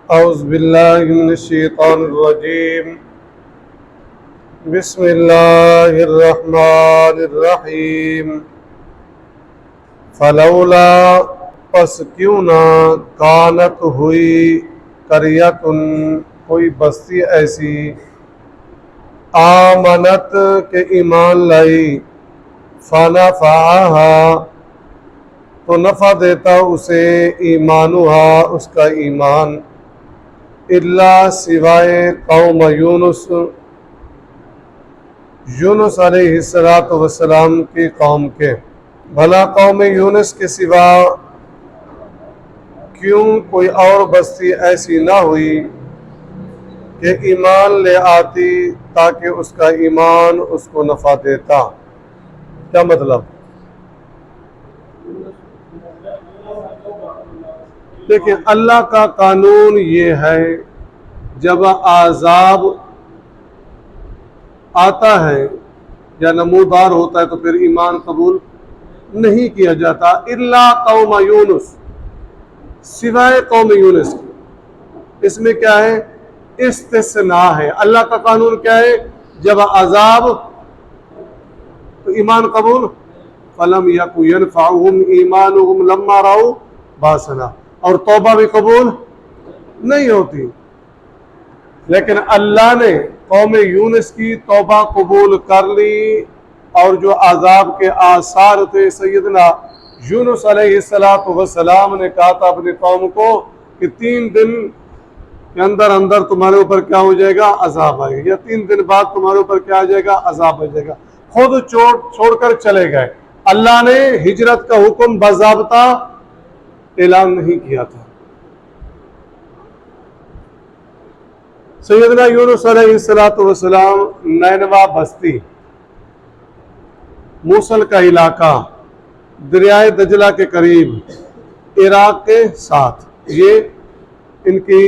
اعوذ باللہ من الشیطان الرجیم بسم اللہ الرحمن الرحیم فلولا پس کیوں نہ کانت ہوئی قریۃ کوئی بستی ایسی آمنت کے ایمان لائی فنفعہا تو نفع دیتا اسے ایمانہا اس کا ایمان الا سوائے قوم یونس علیہ السلام کی قوم کے. بھلا قوم یونس کے سوا کیوں کوئی اور بستی ایسی نہ ہوئی کہ ایمان لے آتی تاکہ اس کا ایمان اس کو نفع دیتا. کیا مطلب؟ دیکھیں اللہ کا قانون یہ ہے جب عذاب آتا ہے یا نمودار ہوتا ہے تو پھر ایمان قبول نہیں کیا جاتا. الا قوم یونس سوائے قوم یونس کی. اس میں کیا ہے؟ استثناء ہے. اللہ کا قانون کیا ہے؟ جب عذاب تو ایمان قبول. فلم یکن ینفعہم ایمانہم لما رأوا باسنا. اور توبہ بھی قبول نہیں ہوتی. لیکن اللہ نے قوم یونس کی توبہ قبول کر لی اور جو عذاب کے آثار تھے سیدنا یونس علیہ السلام نے کہا تھا اپنی قوم کو کہ 3 دن کے اندر اندر تمہارے اوپر کیا ہو جائے گا؟ عذاب آئے گا. یا 3 دن بعد تمہارے اوپر کیا آ جائے گا؟ عذاب آ جائے گا. خود چھوڑ کر چلے گئے. اللہ نے ہجرت کا حکم باضابطہ اعلان نہیں کیا تھا. سیدنا یونس علیہ السلام نینوا بستی، موصل کا علاقہ، دریائے دجلہ کے قریب، عراق کے ساتھ، یہ ان کی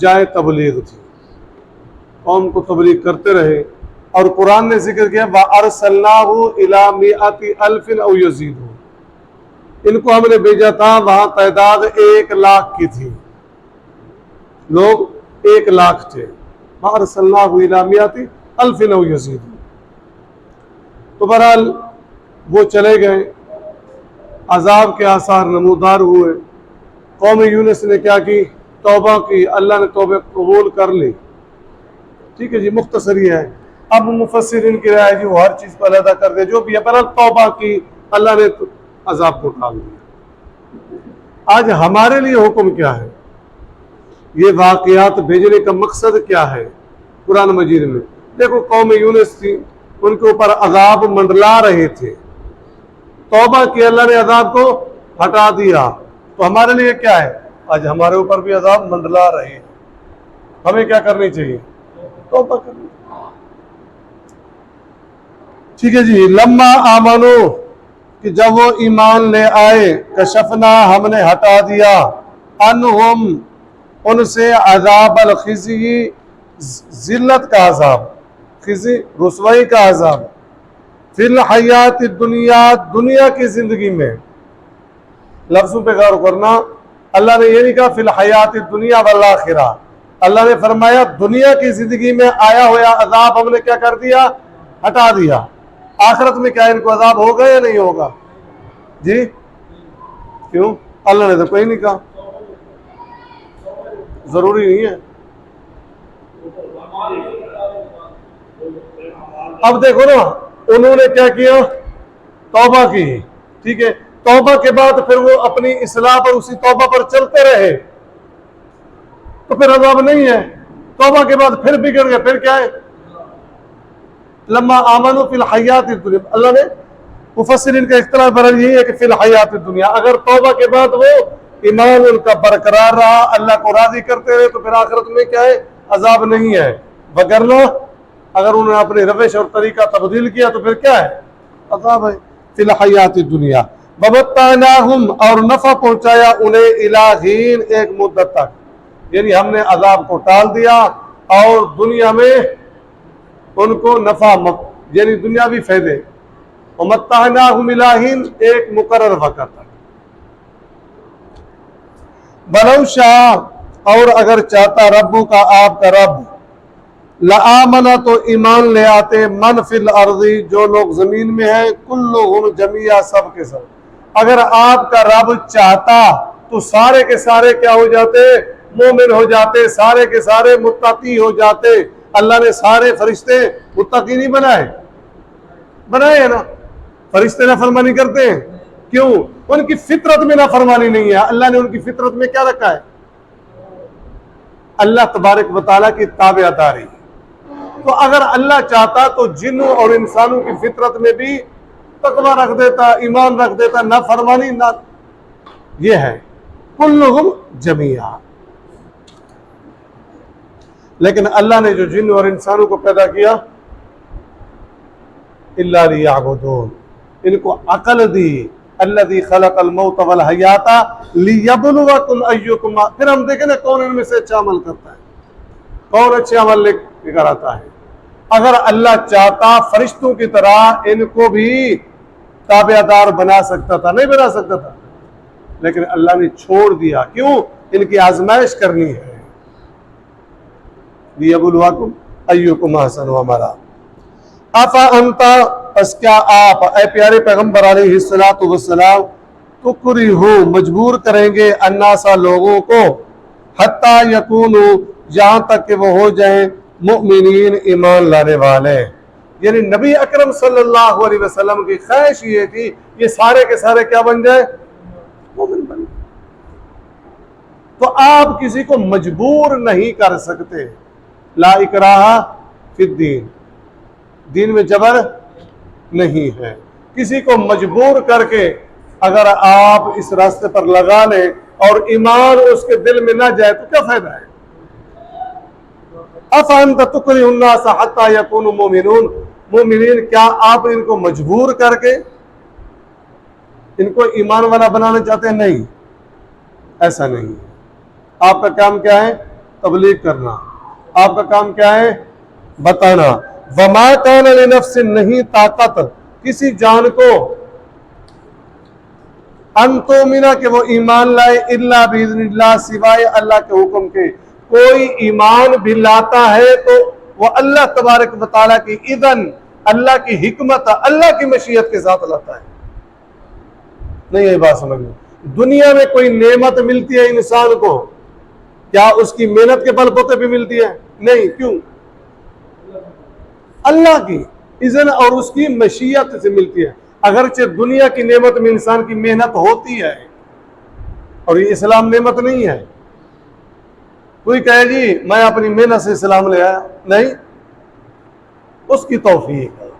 جائے تبلیغ تھی. قوم کو تبلیغ کرتے رہے اور قرآن نے ذکر کیا وَأَرْسَلْنَاهُ إِلَىٰ مِئَةِ أَلْفٍ أَوْ يَزِيدُونَ. ان کو ہم نے بھیجا تھا، وہاں تعداد 1,00,000 کی تھی، لوگ 1,00,000 تھے. وَأَرْسَلْنَاهُ إِلَىٰ مِئَةِ أَلْفٍ أَوْ يَزِيدُونَ. تو بہرحال وہ چلے گئے، عذاب کے آثار نمودار ہوئے. قوم یونس نے کیا کی؟ توبہ کی. اللہ نے توبہ قبول کر لی. ٹھیک ہے جی، مختصر یہ ہے. اب مفسرین کی رائے جی وہ ہر چیز کو علیحدہ کر دے، جو بھی ہے بہرحال توبہ کی، اللہ نے عذاب کو ٹال دیا. آج ہمارے لیے حکم کیا ہے؟ یہ واقعات بھیجنے کا مقصد کیا ہے قرآن مجید میں؟ دیکھو قوم یونس تھی، ان کے اوپر عذاب منڈلا رہے تھے. توبہ کی، اللہ نے عذاب کو ہٹا دیا. تو ہمارے لیے کیا ہے؟ آج ہمارے اوپر بھی عذاب منڈلا رہے ہیں. ہمیں کیا کرنی چاہیے؟ توبہ کرنی. ٹھیک ہے جی. لما آمنو کہ جب وہ ایمان لے آئے، کشفنا ہم نے ہٹا دیا، انہم ان سے عذاب الخزی ذلت کا عذاب، خزی رسوائی کا عذاب، فی الحیات الدنیا دنیا کی زندگی میں. لفظوں پہ غور کرنا. اللہ نے یہ نہیں کہا فی الحیات الدنیا والآخرہ. اللہ نے فرمایا دنیا کی زندگی میں آیا ہوا عذاب ہم نے کیا کر دیا؟ ہٹا دیا. آخرت میں کیا ان کو عذاب ہوگا یا نہیں ہوگا؟ جی کیوں؟ اللہ نے تو کوئی نہیں کہا. ضروری نہیں ہے. اب دیکھو نا، انہوں نے کیا کیا؟ توبہ کی. ٹھیک ہے، توبہ کے بعد پھر وہ اپنی اصلاح پر، اسی توبہ پر چلتے رہے تو پھر عذاب نہیں ہے. توبہ کے بعد پھر بگڑ گئے، پھر کیا ہے؟ لما آمنوا فی الحیات الدنیا. اللہ نے مفسرین کا اختلاف برحال یہی ہے کہ فی الحیات الدنیا، اگر توبہ کے بعد وہ ایمان ان کا برقرار رہا، اللہ کو راضی کرتے رہے، تو پھر آخرت میں کیا ہے؟ عذاب نہیں ہے. وگرنہ اگر انہوں نے اپنی روش اور طریقہ تبدیل کیا تو پھر کیا ہے؟ عذاب ہے. فی الحیات الدنیا ومتعناہم اور نفع پہنچایا انہیں الی حین ایک مدت تک. یعنی ہم نے عذاب کو ٹال دیا اور دنیا میں ان کو نفع یعنی دنیاوی فائدے. ومتعناہم الی حین ایک مقرر وقت تک. بلو شاء اور اگر چاہتا ربو کا آپ کا رب لآمنا تو ایمان لے آتے من فی الارض جو لوگ زمین میں ہیں کلہم جمیعا سب کے سب۔ اگر آپ کا رب چاہتا تو سارے کے سارے کیا ہو جاتے؟ مومن ہو جاتے، سارے کے سارے متقی ہو جاتے۔ اللہ نے سارے فرشتے متقی نہیں بنائے ہیں نا؟ فرشتے نافرمانی کرتے ہیں، کیوں؟ ان کی فطرت میں نافرمانی نہیں ہے۔ اللہ نے ان کی فطرت میں کیا رکھا ہے؟ اللہ تبارک و تعالیٰ کی تابع داری۔ تو اگر اللہ چاہتا تو جنوں اور انسانوں کی فطرت میں بھی تقوی رکھ دیتا، ایمان رکھ دیتا، نافرمانی نہ۔ یہ ہے کلہم جمیعا۔ لیکن اللہ نے جو جن اور انسانوں کو پیدا کیا الا لیعبدون، ان کو عقل دی، الذی خلق الموت والحیات لیبلوکم ایکم، پھر ہم دیکھیں نا کون ان میں سے اچھا عمل کرتا ہے، کون اچھے عمل لے کر آتا ہے۔ اگر اللہ چاہتا فرشتوں کی طرح ان کو بھی تابع دار بنا سکتا تھا، نہیں بنا سکتا تھا، لیکن اللہ نے چھوڑ دیا، کیوں؟ ان کی آزمائش کرنی ہے۔ لیبلوکم ایکم احسن عملا۔ افا انتا، پس کیا آپ اے پیارے پیغمبر علیہ السلام تکرہو مجبور کریں گے الناسا لوگوں کو حتی یکونو جہاں تک کہ وہ ہو جائیں مؤمنین ایمان لانے والے، یعنی نبی اکرم صلی اللہ علیہ وسلم کی خواہش یہ تھی یہ سارے کے سارے کیا بن جائے؟ مومن بن جائے۔ تو آپ کسی کو مجبور نہیں کر سکتے، لا اکراہ فی الدین، دین میں جبر نہیں ہے۔ کسی کو مجبور کر کے اگر آپ اس راستے پر لگا لیں اور ایمان اس کے دل میں نہ جائے تو کیا فائدہ ہے؟ افانت تکرہ الناس حتی یکونوا مومنون، مومنین، کیا آپ ان کو مجبور کر کے ان کو ایمان والا بنانا چاہتے ہیں؟ نہیں، ایسا نہیں ہے۔ آپ کا کام کیا ہے؟ تبلیغ کرنا۔ آپ کا کام کیا ہے؟ بتانا۔ وما کان لنفس، نہیں طاقت کسی جان کو ان تؤمن کہ وہ ایمان لائے الا باذن اللہ، سوائے اللہ کے حکم کے۔ کوئی ایمان بھی لاتا ہے تو وہ اللہ تبارک و تعالیٰ کی اذن، اللہ کی حکمت، اللہ کی مشیت کے ساتھ لاتا ہے۔ نہیں یہ بات سمجھ لیں، دنیا میں کوئی نعمت ملتی ہے انسان کو، کیا اس کی محنت کے بل بوتے پہ ملتی ہے؟ نہیں، کیوں؟ اللہ کی اذن اور اس کی مشیت سے ملتی ہے۔ اگرچہ دنیا کی نعمت میں انسان کی محنت ہوتی ہے، اور یہ اسلام نعمت نہیں ہے۔ کوئی کہے جی میں اپنی محنت سے اسلام لے آیا، نہیں، اس کی توفیق ہے،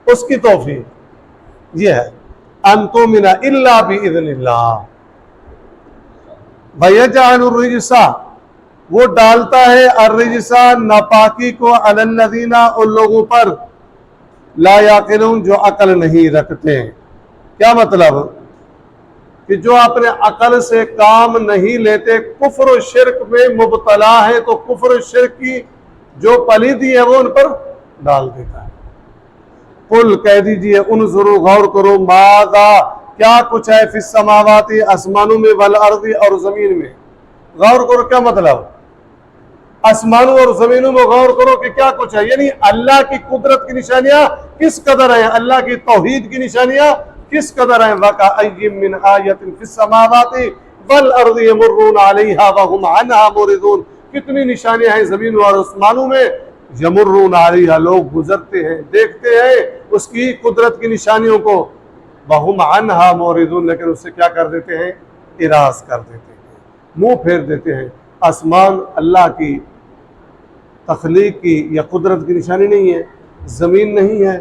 اس کی توفیق یہ ہے ان تؤمن الا باذن اللہ۔ وَيَجْعَلُ الرِّجْسَ، وہ ڈالتا ہے الرجس ناپاکی کو علی الذین، ان لوگوں پر لا یعقلون جو عقل نہیں رکھتے۔ کیا مطلب؟ کہ جو اپنے عقل سے کام نہیں لیتے، کفر و شرک میں مبتلا ہے تو کفر و شرک کی جو پلیدی ہے وہ ان پر ڈال دیتا ہے۔ قل کہہ دیجئے انظروا غور کرو ماذا کیا کچھ ہے فی السماوات آسمانوں میں والارض اور زمین میں۔ غور کرو کیا مطلب؟ آسمانوں اور زمینوں میں غور کرو کہ کیا کچھ ہے، یعنی اللہ کی قدرت کی نشانیاں کس قدر ہیں، اللہ کی توحید کی نشانیاں کس قدر ہیں۔ وَكَأَيٍّ مِّنْ آیَةٍ فِي السَّمَاوَاتِ وَالْأَرْضِ يَمُرُّونَ عَلَيْهَا وَهُمْ عَنْهَا مُعْرِضُونَ، کتنی نشانیاں ہیں زمین اور آسمانوں میں، یمرون علیہا، لوگ گزرتے ہیں، دیکھتے ہیں اس کی قدرت کی نشانیوں کو، وَهُمْ عَنْهَا مُعْرِضُونَ، لیکن اس سے کیا کر دیتے ہیں؟ اعراض کر دیتے ہیں، منہ پھیر دیتے ہیں۔ آسمان اللہ کی تخلیق کی یا قدرت کی نشانی نہیں ہے، زمین نہیں ہے،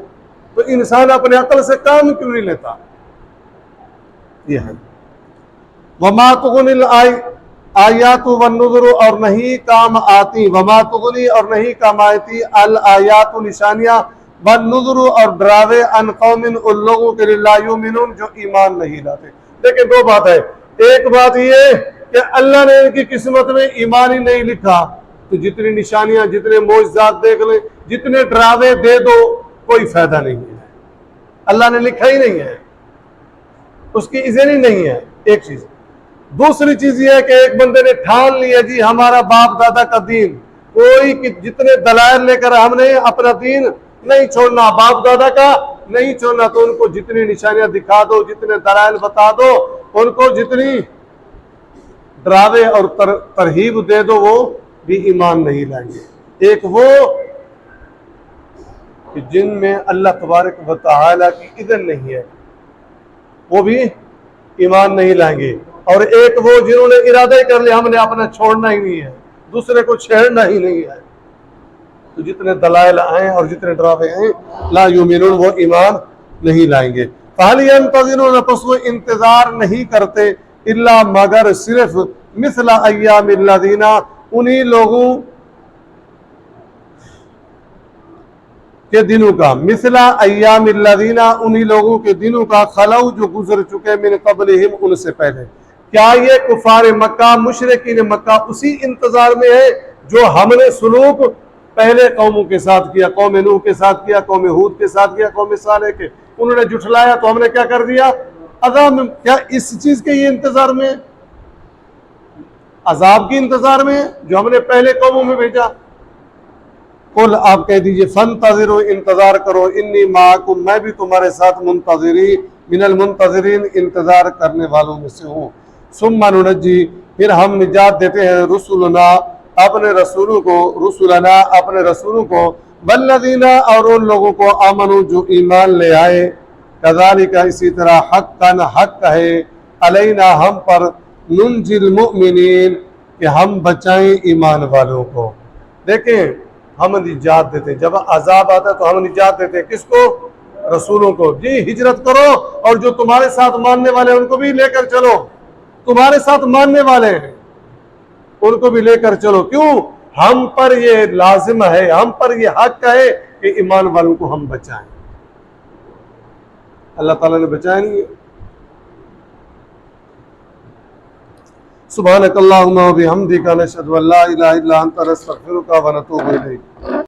تو انسان اپنے عقل سے کام کیوں نہیں لیتا؟ یہ ہے وَمَا تُغْنِي الْآيَاتُ وَالنُّذُرُ، اور نہیں کام آتی، وَمَا تُغْنِي اور نہیں کام آتی، الْآيَاتُ نشانیاں، وَالنُّذُرُ اور ڈراوے، عَنْ قَوْمٍ ان لوگوں کے لیے لا یؤمنون جو ایمان نہیں لاتے۔ لیکن دو بات ہے، ایک بات یہ کہ اللہ نے ان کی قسمت میں ایمان ہی نہیں لکھا، تو جتنی نشانیاں، جتنے معجزات دیکھ لیں، جتنے ڈراوے دے دو، کوئی فائدہ نہیں ہے، اللہ نے لکھا ہی نہیں ہے، اس کی اذن ہی نہیں ہے۔ ایک چیز دوسری چیز یہ ہے کہ ایک بندے نے ٹھان لیا جی ہمارا باپ دادا کا دین، کوئی جتنے دلائل لے کر ہم نے اپنا دین نہیں چھوڑنا، باپ دادا کا نہیں چھوڑنا، تو ان کو جتنی نشانیاں دکھا دو، جتنے دلائل بتا دو، ان کو جتنی ڈراوے اور ترہیب دے دو، وہ بھی ایمان نہیں لائیں گے۔ ایک وہ کہ جن میں اللہ تبارک و تعالی کی اذن نہیں ہے، وہ بھی ایمان نہیں لائیں گے، اور ایک وہ جنہوں نے ارادہ ہی کر لیا ہم نے اپنا چھوڑنا ہی نہیں ہے، دوسرے کو چھیڑنا ہی نہیں ہے، تو جتنے دلائل آئیں اور جتنے ڈراوے آئیں لا یؤمنون، وہ ایمان نہیں لائیں گے۔ فَهَلْ يَنْتَظِرُونَ، پس وہ انتظار نہیں کرتے، الا مگر صرف مثل ایام الذین، انہی لوگوں کے دنوں کا، مثل ایام الذین، انہی لوگوں کے دنوں کا، خلو جو گزر چکے، من قبلہم، ان سے پہلے۔ کیا یہ کفار مکہ، مشرکین مکہ اسی انتظار میں ہے جو ہم نے سلوک پہلے قوموں کے ساتھ کیا، قوم نوح کے ساتھ کیا، قوم ہود کے ساتھ کیا، قوم صالح کے، انہوں نے جھٹلایا تو ہم نے کیا کر دیا؟ عذاب میں۔ کیا اس چیز کے یہ انتظار میں، عذاب کی انتظار میں جو ہم نے پہلے قوموں میں بھیجا؟ قل، آپ کہہ دیجئے، فانتظروا، انتظار کرو، انی معکم، میں بھی تمہارے ساتھ من المنتظرین، انتظار کرنے والوں میں سے ہوں۔ ثم ننجی، پھر ہم نجات دیتے ہیں، رسولنا، اپنے رسولوں کو، اپنے رسولوں کو، والذین، اور ان لوگوں کو، آمنوا، جو ایمان لے آئے، کذالک، اسی طرح، حقا، حق ہے، علینا، ہم پر، ننجی المؤمنین، کہ ہم بچائیں ایمان والوں کو۔ دیکھیں، ہم نجات دیتے، جب عذاب آتا ہے تو ہم نجات دیتے، کس کو؟ رسولوں کو، جی ہجرت کرو، اور جو تمہارے ساتھ ماننے والے ہیں ان کو بھی لے کر چلو، تمہارے ساتھ ماننے والے ہیں ان کو بھی لے کر چلو۔ کیوں؟ ہم پر یہ لازم ہے، ہم پر یہ حق ہے کہ ایمان والوں کو ہم بچائیں۔ اللہ تعالیٰ نے بچائیں نہیں۔ سبحانک اللہم و بحمدک، نشہد ان لا الہ الا انت، نستغفرک و نتوب الیک۔